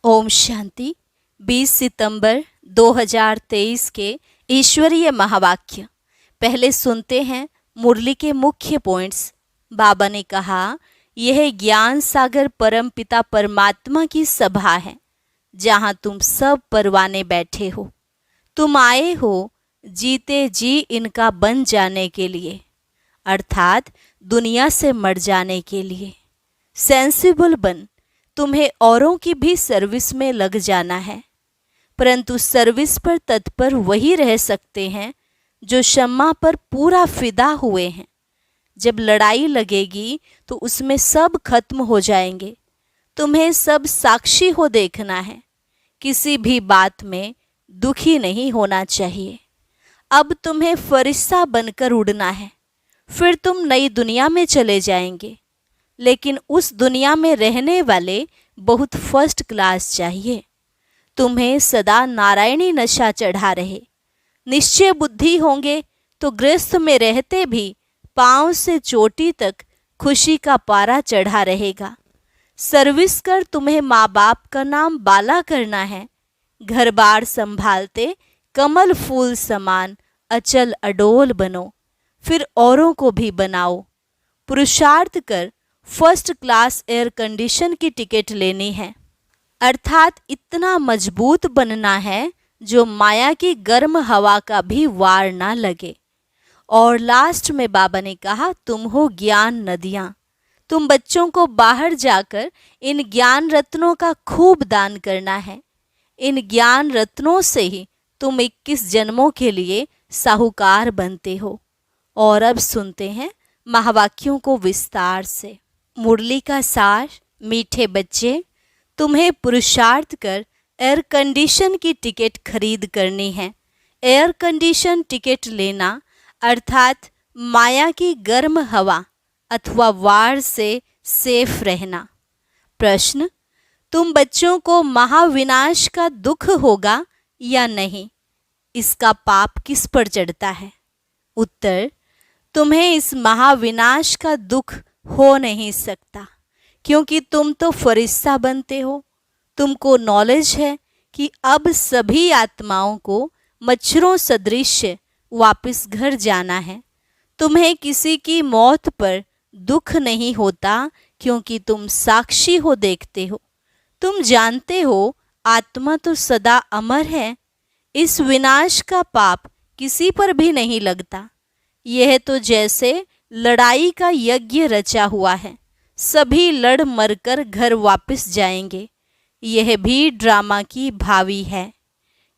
ओम शांति। 20 सितंबर 2023 के ईश्वरीय महावाक्य। पहले सुनते हैं मुरली के मुख्य पॉइंट्स। बाबा ने कहा, यह ज्ञान सागर परम पिता परमात्मा की सभा है जहां तुम सब परवाने बैठे हो। तुम आए हो जीते जी इनका बन जाने के लिए, अर्थात दुनिया से मर जाने के लिए। सेंसिबल बन, तुम्हें औरों की भी सर्विस में लग जाना है, परंतु सर्विस पर तत्पर वही रह सकते हैं जो शम्मा पर पूरा फिदा हुए हैं। जब लड़ाई लगेगी तो उसमें सब खत्म हो जाएंगे। तुम्हें सब साक्षी हो देखना है, किसी भी बात में दुखी नहीं होना चाहिए। अब तुम्हें फरिश्ता बनकर उड़ना है, फिर तुम नई दुनिया में चले जाएंगे, लेकिन उस दुनिया में रहने वाले बहुत फर्स्ट क्लास चाहिए। तुम्हें सदा नारायणी नशा चढ़ा रहे। निश्चय बुद्धि होंगे तो गृहस्थ में रहते भी पांव से चोटी तक खुशी का पारा चढ़ा रहेगा। सर्विस कर तुम्हें माँ बाप का नाम बाला करना है। घर बार संभालते कमल फूल समान अचल अडोल बनो, फिर औरों को भी बनाओ। पुरुषार्थ कर फर्स्ट क्लास एयर कंडीशन की टिकट लेनी है, अर्थात इतना मजबूत बनना है जो माया की गर्म हवा का भी वार ना लगे। और लास्ट में बाबा ने कहा, तुम हो ज्ञान नदियाँ। तुम बच्चों को बाहर जाकर इन ज्ञान रत्नों का खूब दान करना है। इन ज्ञान रत्नों से ही तुम 21 जन्मों के लिए साहूकार बनते हो। और अब सुनते हैं महावाक्यों को विस्तार से। मुरली का सार। मीठे बच्चे, तुम्हें पुरुषार्थ कर एयर कंडीशन की टिकट खरीद करनी है। एयर कंडीशन टिकट लेना अर्थात माया की गर्म हवा अथवा वार से सेफ रहना। प्रश्न, तुम बच्चों को महाविनाश का दुख होगा या नहीं, इसका पाप किस पर चढ़ता है? उत्तर, तुम्हें इस महाविनाश का दुख हो नहीं सकता, क्योंकि तुम तो फरिश्ता बनते हो। तुमको नॉलेज है कि अब सभी आत्माओं को मच्छरों सदृश वापस घर जाना है। तुम्हें किसी की मौत पर दुख नहीं होता, क्योंकि तुम साक्षी हो देखते हो। तुम जानते हो आत्मा तो सदा अमर है। इस विनाश का पाप किसी पर भी नहीं लगता। यह तो जैसे लड़ाई का यज्ञ रचा हुआ है, सभी लड़ मरकर घर वापस जाएंगे। यह भी ड्रामा की भावी है।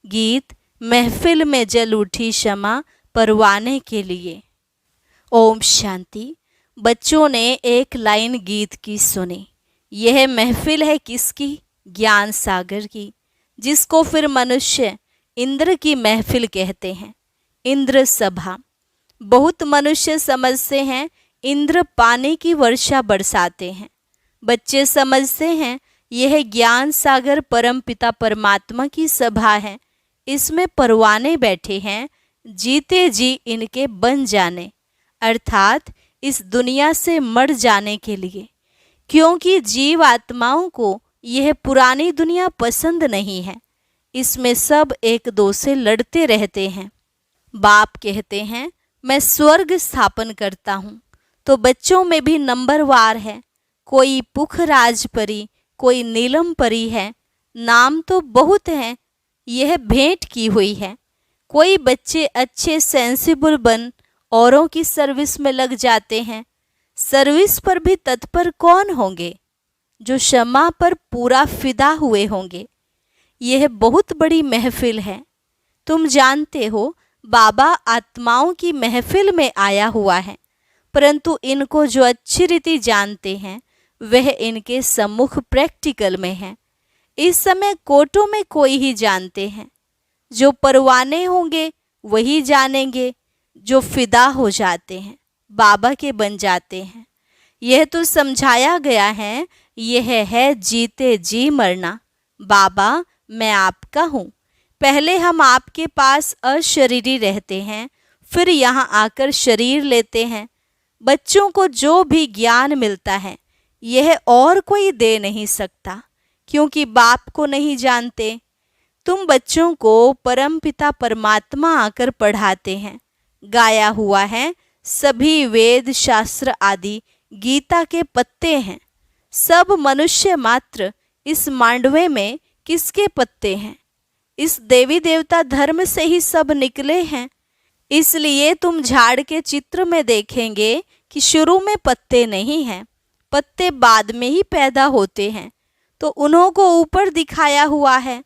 गीत। महफिल में जल उठी शमा परवाने के लिए। ओम शांति। बच्चों ने एक लाइन गीत की सुनी। यह महफिल है किसकी? ज्ञान सागर की, जिसको फिर मनुष्य इंद्र की महफिल कहते हैं। इंद्र सभा। बहुत मनुष्य समझते हैं इंद्र पानी की वर्षा बरसाते हैं। बच्चे समझते हैं यह ज्ञान सागर परम पिता परमात्मा की सभा है, इसमें परवाने बैठे हैं जीते जी इनके बन जाने, अर्थात इस दुनिया से मर जाने के लिए। क्योंकि जीव आत्माओं को यह पुरानी दुनिया पसंद नहीं है, इसमें सब एक दो से लड़ते रहते हैं। बाप कहते हैं, मैं स्वर्ग स्थापन करता हूँ, तो बच्चों में भी नंबरवार है। कोई पुख राजपरी, कोई नीलम परी है। नाम तो बहुत हैं, यह भेंट की हुई है। कोई बच्चे अच्छे सेंसिबल बन औरों की सर्विस में लग जाते हैं। सर्विस पर भी तत्पर कौन होंगे? जो क्षमा पर पूरा फिदा हुए होंगे। यह बहुत बड़ी महफिल है। तुम जानते हो बाबा आत्माओं की महफिल में आया हुआ है, परंतु इनको जो अच्छी रीति जानते हैं वह इनके सम्मुख प्रैक्टिकल में है। इस समय कोर्टों में कोई ही जानते हैं। जो परवाने होंगे वही जानेंगे। जो फिदा हो जाते हैं बाबा के बन जाते हैं। यह तो समझाया गया है, यह है जीते जी मरना। बाबा, मैं आपका हूँ। पहले हम आपके पास अशरीरी रहते हैं, फिर यहाँ आकर शरीर लेते हैं। बच्चों को जो भी ज्ञान मिलता है यह और कोई दे नहीं सकता, क्योंकि बाप को नहीं जानते। तुम बच्चों को परमपिता परमात्मा आकर पढ़ाते हैं। गाया हुआ है, सभी वेद शास्त्र आदि गीता के पत्ते हैं। सब मनुष्य मात्र इस मांडवे में किसके पत्ते हैं? इस देवी देवता धर्म से ही सब निकले हैं। इसलिए तुम झाड़ के चित्र में देखेंगे कि शुरू में पत्ते नहीं हैं, पत्ते बाद में ही पैदा होते हैं। तो उन्हों को ऊपर दिखाया हुआ है।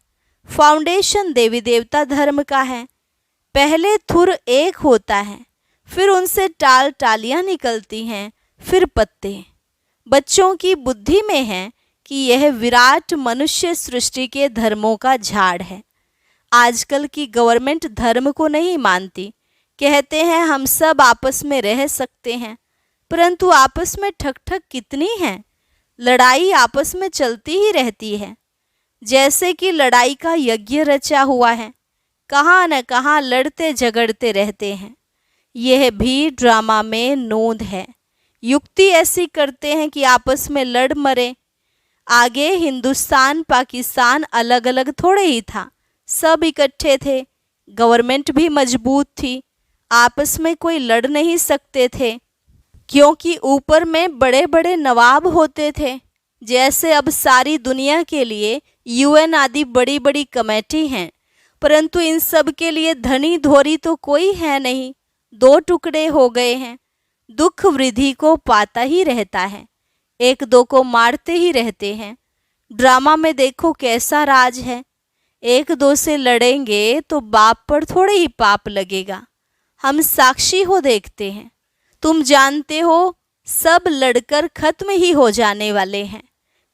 फाउंडेशन देवी देवता धर्म का है। पहले थुर एक होता है, फिर उनसे टाल टालियां निकलती हैं, फिर पत्ते। बच्चों की बुद्धि में है कि यह विराट मनुष्य सृष्टि के धर्मों का झाड़ है। आजकल की गवर्नमेंट धर्म को नहीं मानती। कहते हैं हम सब आपस में रह सकते हैं, परंतु आपस में ठक ठक कितनी है। लड़ाई आपस में चलती ही रहती है, जैसे कि लड़ाई का यज्ञ रचा हुआ है। कहाँ न कहाँ लड़ते झगड़ते रहते हैं। यह भी ड्रामा में नोंद है। युक्ति ऐसी करते हैं कि आपस में लड़ मरे। आगे हिंदुस्तान पाकिस्तान अलग अलग थोड़े ही था, सब इकट्ठे थे। गवर्नमेंट भी मजबूत थी, आपस में कोई लड़ नहीं सकते थे, क्योंकि ऊपर में बड़े बड़े नवाब होते थे। जैसे अब सारी दुनिया के लिए यूएन आदि बड़ी बड़ी कमेटी हैं, परंतु इन सब के लिए धनी धोरी तो कोई है नहीं। दो टुकड़े हो गए हैं। दुख वृद्धि को पाता ही रहता है, एक दो को मारते ही रहते हैं। ड्रामा में देखो कैसा राज है। एक दो से लड़ेंगे तो बाप पर थोड़े ही पाप लगेगा। हम साक्षी हो देखते हैं। तुम जानते हो सब लड़कर खत्म ही हो जाने वाले हैं।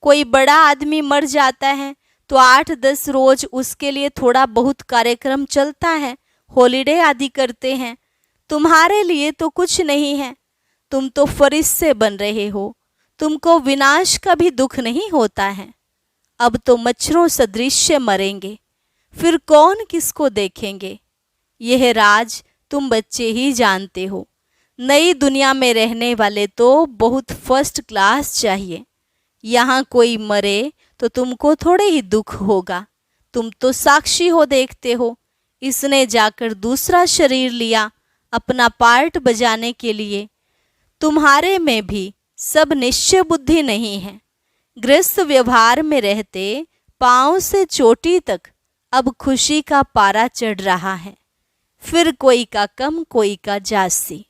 कोई बड़ा आदमी मर जाता है तो 8-10 रोज उसके लिए थोड़ा बहुत कार्यक्रम चलता है, हॉलिडे आदि करते हैं। तुम्हारे लिए तो कुछ नहीं है। तुम तो फरिश्ते बन रहे हो, तुमको विनाश का भी दुख नहीं होता है। अब तो मच्छरों सदृश मरेंगे, फिर कौन किसको देखेंगे? यह राज तुम बच्चे ही जानते हो। नई दुनिया में रहने वाले तो बहुत फर्स्ट क्लास चाहिए। यहाँ कोई मरे तो तुमको थोड़े ही दुख होगा। तुम तो साक्षी हो देखते हो। इसने जाकर दूसरा शरीर लिया अपना पार्ट बजाने के लिए। तुम्हारे में भी सब निश्चय बुद्धि नहीं है। गृहस्थ व्यवहार में रहते पांव से चोटी तक अब खुशी का पारा चढ़ रहा है। फिर कोई का कम, कोई का जास्ती,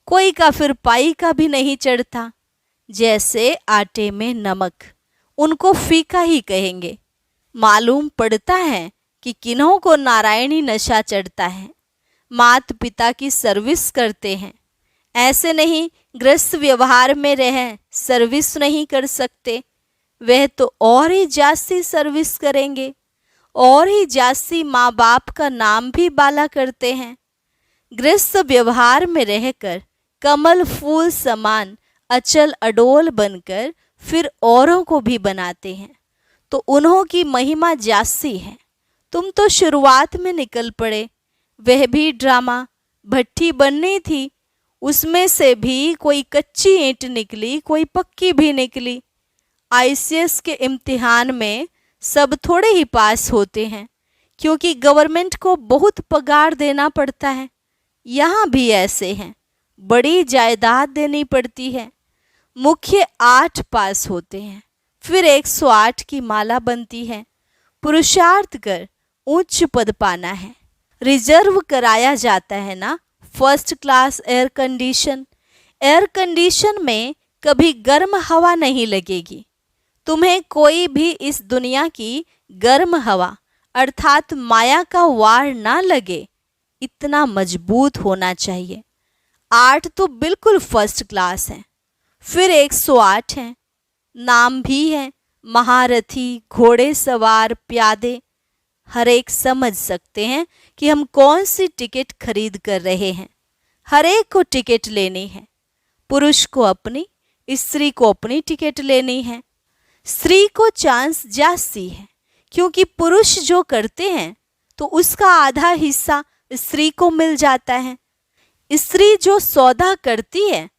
कोई का फिर पाई का भी नहीं चढ़ता। जैसे आटे में नमक, उनको फीका ही कहेंगे। मालूम पड़ता है कि किन्हों को नारायणी नशा चढ़ता है। माता पिता की सर्विस करते हैं। ऐसे नहीं गृहस्थ व्यवहार में रह सर्विस नहीं कर सकते। वह तो और ही जास्ती सर्विस करेंगे, और ही जास्ती माँ बाप का नाम भी बाला करते हैं। गृहस्थ व्यवहार में रहकर कमल फूल समान अचल अडोल बनकर फिर औरों को भी बनाते हैं, तो उन्हों की महिमा जास्ती है। तुम तो शुरुआत में निकल पड़े। वह भी ड्रामा, भट्ठी बननी थी, उसमें से भी कोई कच्ची ईंट निकली, कोई पक्की भी निकली। आईसीएस के इम्तिहान में सब थोड़े ही पास होते हैं, क्योंकि गवर्नमेंट को बहुत पगार देना पड़ता है। यहाँ भी ऐसे हैं, बड़ी जायदाद देनी पड़ती है। मुख्य 8 पास होते हैं, फिर 108 की माला बनती है। पुरुषार्थ कर उच्च पद पाना है। रिजर्व कराया जाता है ना, first class air condition. Air condition में कभी गर्म हवा नहीं लगेगी। तुम्हें कोई भी इस दुनिया की गर्म हवा अर्थात माया का वार ना लगे, इतना मजबूत होना चाहिए। 8 तो बिल्कुल फर्स्ट क्लास है, फिर 108 हैं। नाम भी है महारथी, घोड़े सवार, प्यादे। हर एक समझ सकते हैं कि हम कौन सी टिकट खरीद कर रहे हैं। हर एक को टिकट लेनी है। पुरुष को अपनी, स्त्री को अपनी टिकट लेनी है। स्त्री को चांस जास्ती है, क्योंकि पुरुष जो करते हैं तो उसका आधा हिस्सा स्त्री को मिल जाता है। स्त्री जो सौदा करती है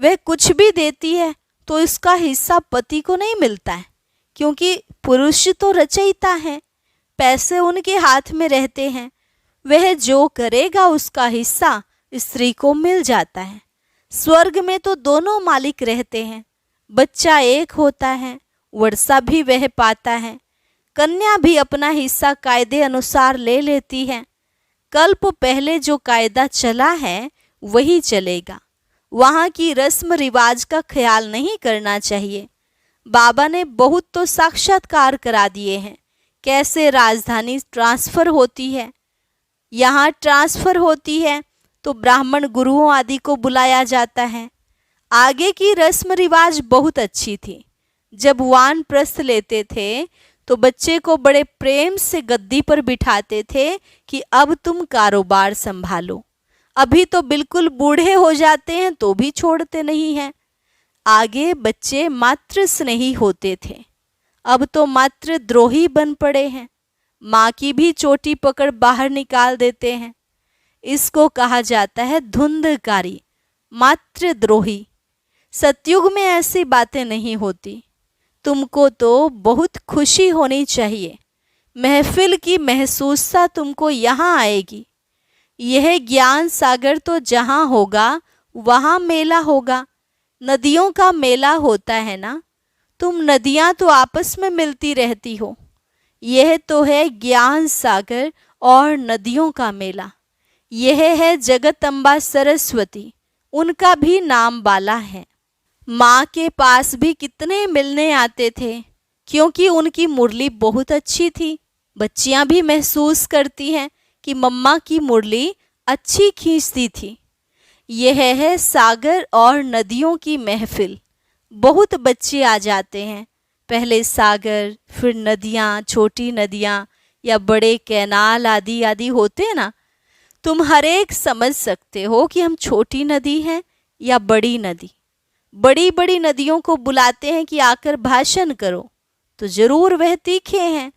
वह कुछ भी देती है तो इसका हिस्सा पति को नहीं मिलता है, क्योंकि पुरुष तो रचयिता हैं, पैसे उनके हाथ में रहते हैं, वह जो करेगा उसका हिस्सा स्त्री को मिल जाता है। स्वर्ग में तो दोनों मालिक रहते हैं, बच्चा एक होता है, वर्षा भी वह पाता है, कन्या भी अपना हिस्सा कायदे अनुसार ले लेती है। कल्प पहले जो कायदा चला है वही चलेगा, वहाँ की रस्म रिवाज का ख्याल नहीं करना चाहिए। बाबा ने बहुत तो साक्षात्कार करा दिए हैं, कैसे राजधानी ट्रांसफ़र होती है। यहाँ ट्रांसफ़र होती है तो ब्राह्मण गुरुओं आदि को बुलाया जाता है। आगे की रस्म रिवाज बहुत अच्छी थी। जब वानप्रस्थ लेते थे तो बच्चे को बड़े प्रेम से गद्दी पर बिठाते थे कि अब तुम कारोबार संभालो। अभी तो बिल्कुल बूढ़े हो जाते हैं तो भी छोड़ते नहीं हैं। आगे बच्चे मातृ स्नेही होते थे, अब तो मातृ द्रोही बन पड़े हैं, माँ की भी चोटी पकड़ बाहर निकाल देते हैं। इसको कहा जाता है धुंधकारी, मातृद्रोही। सतयुग में ऐसी बातें नहीं होती। तुमको तो बहुत खुशी होनी चाहिए, महफिल की महसूसता तुमको यहाँ आएगी। यह ज्ञान सागर तो जहाँ होगा वहाँ मेला होगा। नदियों का मेला होता है ना, तुम नदियाँ तो आपस में मिलती रहती हो। यह तो है ज्ञान सागर और नदियों का मेला। यह है जगदम्बा सरस्वती, उनका भी नाम बाला है। माँ के पास भी कितने मिलने आते थे, क्योंकि उनकी मुरली बहुत अच्छी थी। बच्चियाँ भी महसूस करती हैं कि मम्मा की मुरली अच्छी खींचती थी। यह है सागर और नदियों की महफिल। बहुत बच्चे आ जाते हैं, पहले सागर, फिर नदियाँ, छोटी नदियाँ या बड़े कैनाल आदि आदि होते हैं ना। तुम हर एक समझ सकते हो कि हम छोटी नदी हैं या बड़ी नदी। बड़ी बड़ी नदियों को बुलाते हैं कि आकर भाषण करो, तो जरूर वह तीखे हैं।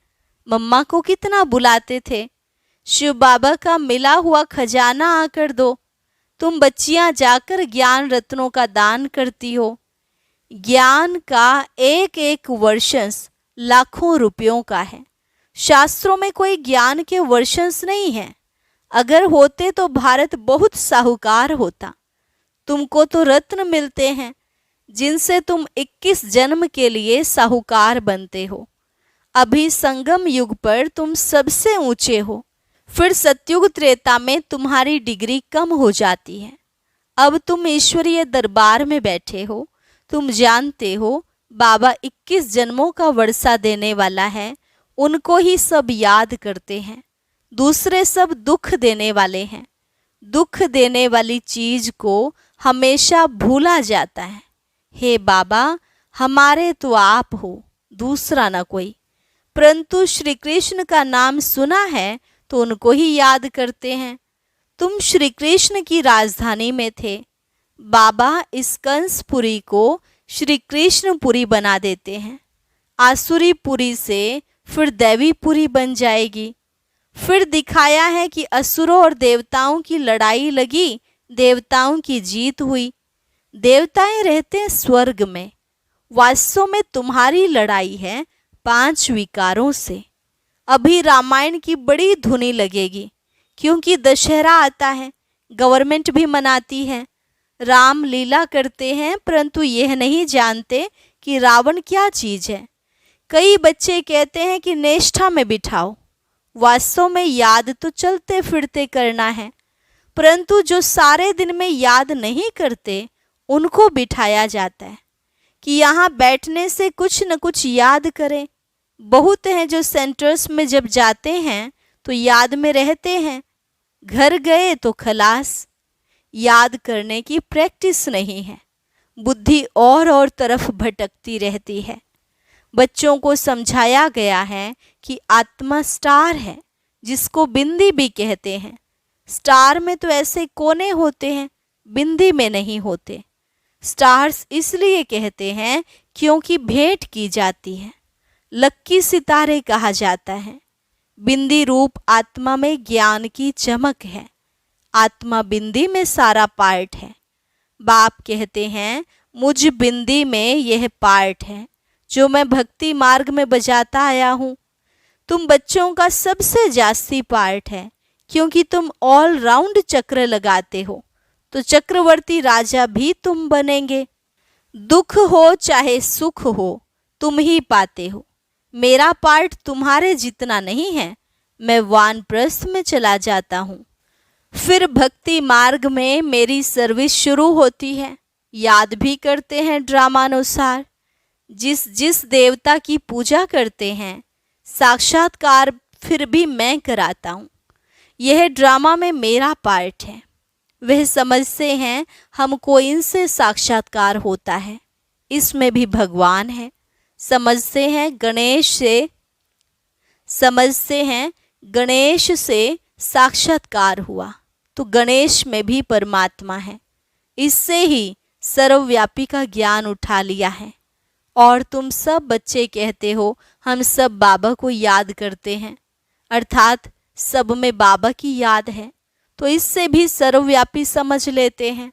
मम्मा को कितना बुलाते थे, शिव बाबा का मिला हुआ खजाना आकर दो। तुम बच्चियां जाकर ज्ञान रत्नों का दान करती हो। ज्ञान का एक एक वर्षंस लाखों रुपयों का है। शास्त्रों में कोई ज्ञान के वर्षंस नहीं है। अगर होते तो भारत बहुत साहूकार होता। तुमको तो रत्न मिलते हैं जिनसे तुम 21 जन्म के लिए साहूकार बनते हो। अभी संगम युग पर तुम सबसे ऊंचे हो, फिर सतयुग त्रेता में तुम्हारी डिग्री कम हो जाती है। अब तुम ईश्वरीय दरबार में बैठे हो। तुम जानते हो बाबा 21 जन्मों का वर्षा देने वाला है, उनको ही सब याद करते हैं। दूसरे सब दुख देने वाले हैं। दुख देने वाली चीज को हमेशा भूला जाता है। हे बाबा, हमारे तो आप हो, दूसरा ना कोई। परंतु श्री कृष्ण का नाम सुना है तो उनको ही याद करते हैं। तुम श्री कृष्ण की राजधानी में थे। बाबा इस कंसपुरी को श्री कृष्णपुरी बना देते हैं। आसुरी पुरी से फिर दैवीपुरी बन जाएगी। फिर दिखाया है कि असुरों और देवताओं की लड़ाई लगी, देवताओं की जीत हुई। देवताएं रहते हैं स्वर्ग में। वास्तव में तुम्हारी लड़ाई है 5 विकारों से। अभी रामायण की बड़ी धुनी लगेगी, क्योंकि दशहरा आता है, गवर्नमेंट भी मनाती है। राम लीला करते हैं, परंतु यह नहीं जानते कि रावण क्या चीज है। कई बच्चे कहते हैं कि निष्ठा में बिठाओ। वास्तव में याद तो चलते फिरते करना है, परंतु जो सारे दिन में याद नहीं करते उनको बिठाया जाता है कि यहाँ बैठने से कुछ न कुछ याद करें। बहुत हैं जो सेंटर्स में जब जाते हैं तो याद में रहते हैं, घर गए तो खलास। याद करने की प्रैक्टिस नहीं है, बुद्धि और तरफ भटकती रहती है। बच्चों को समझाया गया है कि आत्मा स्टार है, जिसको बिंदी भी कहते हैं। स्टार में तो ऐसे कोने होते हैं, बिंदी में नहीं होते। स्टार्स इसलिए कहते हैं क्योंकि भेंट की जाती है। लक्की सितारे कहा जाता है। बिंदी रूप आत्मा में ज्ञान की चमक है। आत्मा बिंदी में सारा पार्ट है। बाप कहते हैं मुझ बिंदी में यह पार्ट है, जो मैं भक्ति मार्ग में बजाता आया हूँ। तुम बच्चों का सबसे जास्ती पार्ट है, क्योंकि तुम ऑल राउंड चक्र लगाते हो, तो चक्रवर्ती राजा भी तुम बनेंगे। दुख हो चाहे सुख हो, तुम ही पाते हो। मेरा पार्ट तुम्हारे जितना नहीं है। मैं वानप्रस्थ में चला जाता हूँ। फिर भक्ति मार्ग में मेरी सर्विस शुरू होती है। याद भी करते हैं ड्रामानुसार। जिस जिस देवता की पूजा करते हैं, साक्षात्कार फिर भी मैं कराता हूँ। यह ड्रामा में मेरा पार्ट है। वह समझते हैं हमको इनसे साक्षात्कार होता है, इसमें भी भगवान है। समझते हैं गणेश से साक्षात्कार हुआ, तो गणेश में भी परमात्मा है। इससे ही सर्वव्यापी का ज्ञान उठा लिया है। और तुम सब बच्चे कहते हो हम सब बाबा को याद करते हैं, अर्थात सब में बाबा की याद है, तो इससे भी सर्वव्यापी समझ लेते हैं।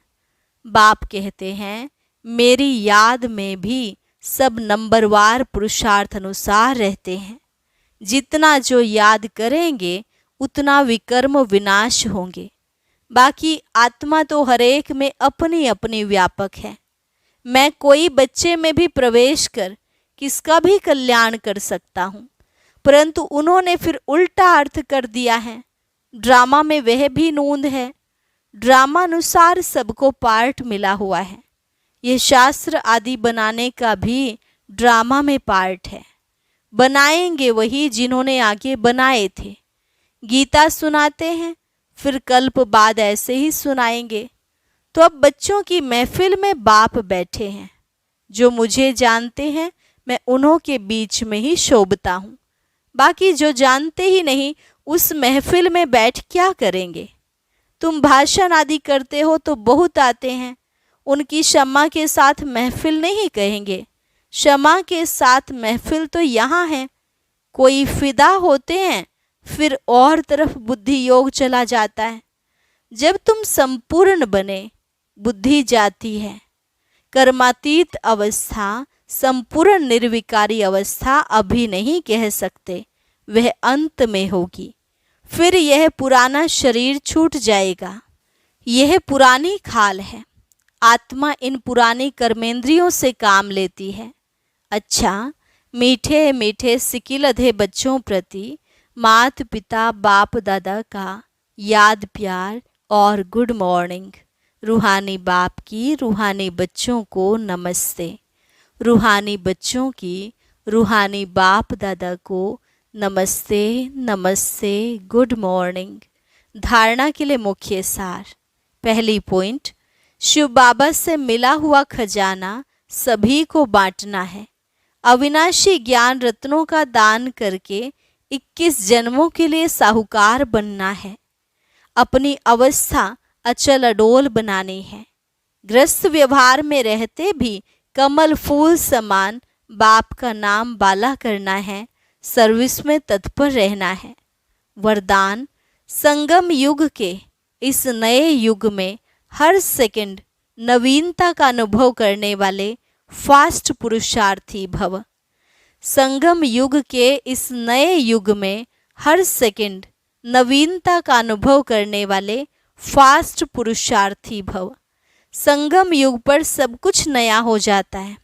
बाप कहते हैं मेरी याद में भी सब नंबरवार पुरुषार्थ अनुसार रहते हैं। जितना जो याद करेंगे उतना विकर्म विनाश होंगे। बाकी आत्मा तो हरेक में अपनी अपनी व्यापक है। मैं कोई बच्चे में भी प्रवेश कर किसका भी कल्याण कर सकता हूँ, परंतु उन्होंने फिर उल्टा अर्थ कर दिया है। ड्रामा में वह भी नूंद है। ड्रामा अनुसार सबको पार्ट मिला हुआ है। यह शास्त्र आदि बनाने का भी ड्रामा में पार्ट है। बनाएंगे वही जिन्होंने आगे बनाए थे। गीता सुनाते हैं, फिर कल्प बाद ऐसे ही सुनाएंगे। तो अब बच्चों की महफिल में बाप बैठे हैं। जो मुझे जानते हैं मैं उन्हों के बीच में ही शोभता हूँ। बाकी जो जानते ही नहीं उस महफिल में बैठ क्या करेंगे। तुम भाषण आदि करते हो तो बहुत आते हैं, उनकी क्षमा के साथ महफिल नहीं कहेंगे। क्षमा के साथ महफिल तो यहाँ है। कोई फिदा होते हैं, फिर और तरफ बुद्धि योग चला जाता है। जब तुम संपूर्ण बने, बुद्धि जाती है। कर्मातीत अवस्था, संपूर्ण निर्विकारी अवस्था अभी नहीं कह सकते, वह अंत में होगी। फिर यह पुराना शरीर छूट जाएगा। यह पुरानी खाल है। आत्मा इन पुरानी कर्मेंद्रियों से काम लेती है। अच्छा, मीठे मीठे सिकिलधे बच्चों प्रति मात पिता बाप दादा का याद प्यार और गुड मॉर्निंग। रूहानी बाप की रूहानी बच्चों को नमस्ते। रूहानी बच्चों की रूहानी बाप दादा को नमस्ते नमस्ते, गुड मॉर्निंग। धारणा के लिए मुख्य सार। पहली पॉइंट, शिव बाबा से मिला हुआ खजाना सभी को बांटना है। अविनाशी ज्ञान रत्नों का दान करके 21 जन्मों के लिए साहूकार बनना है। अपनी अवस्था अचल अडोल बनानी है। ग्रस्त व्यवहार में रहते भी कमल फूल समान बाप का नाम बाला करना है। सर्विस में तत्पर रहना है। वरदान, संगम युग के इस नए युग में हर सेकंड नवीनता का अनुभव करने वाले फास्ट पुरुषार्थी भव। संगम युग के इस नए युग में हर सेकंड नवीनता का अनुभव करने वाले फास्ट पुरुषार्थी भव। संगम युग पर सब कुछ नया हो जाता है,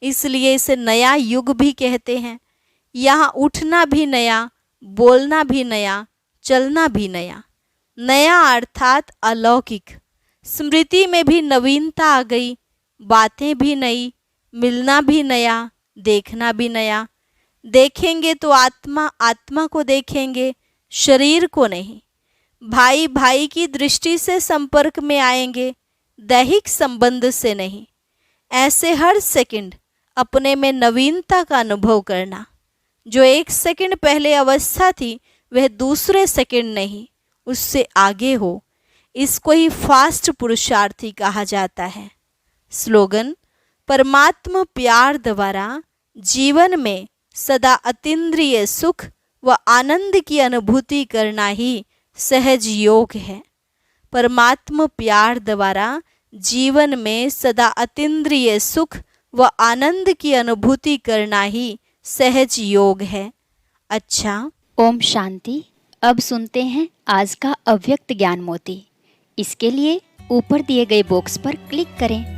इसलिए इसे नया युग भी कहते हैं। यहाँ उठना भी नया, बोलना भी नया, चलना भी नया। नया अर्थात अलौकिक। स्मृति में भी नवीनता आ गई। बातें भी नई, मिलना भी नया, देखना भी नया। देखेंगे तो आत्मा आत्मा को देखेंगे, शरीर को नहीं। भाई भाई की दृष्टि से संपर्क में आएंगे, दैहिक संबंध से नहीं। ऐसे हर सेकंड अपने में नवीनता का अनुभव करना। जो एक सेकंड पहले अवस्था थी वह दूसरे सेकंड नहीं, उससे आगे हो। इसको ही फास्ट पुरुषार्थी कहा जाता है। स्लोगन, परमात्मा प्यार द्वारा जीवन में सदा अतीन्द्रिय सुख व आनंद की अनुभूति करना ही सहज योग है। परमात्मा प्यार द्वारा जीवन में सदा अतीन्द्रिय सुख व आनंद की अनुभूति करना ही सहज योग है। अच्छा, ओम शांति। अब सुनते हैं आज का अव्यक्त ज्ञान मोती। इसके लिए ऊपर दिए गए बॉक्स पर क्लिक करें।